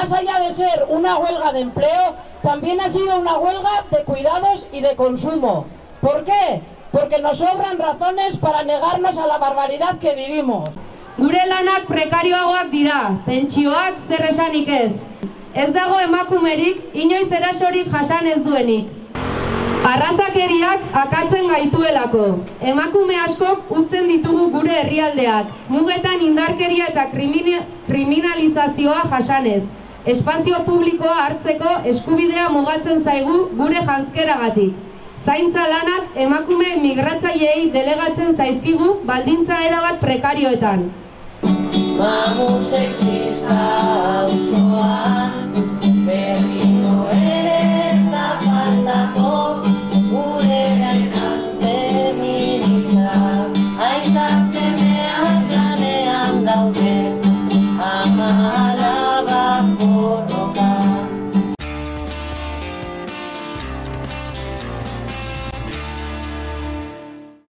más allá de ser una huelga de empleo, también ha sido una huelga de cuidados y de consumo. ¿Por qué? Porque nos sobran razones para negarnos a la barbaridad que vivimos. Gure lanak prekarioagoak dira, pentsioak zer esanik ez. Ez dago emakumerik, inoiz erasorik jasan ez duenik. Arrazakeriak akatzen gaituelako. Emakume askok uzten ditugu gure herrialdeak, mugetan indarkeria eta kriminalizazioa jasanez. Espazio publikoa hartzeko eskubidea mugatzen zaigu gure janzkeragatik. Zaintza lanak emakume migratzaileei delegatzen zaizkigu baldintza erabat prekarioetan. Mamu sexista auzoan berriro ere ez da faltako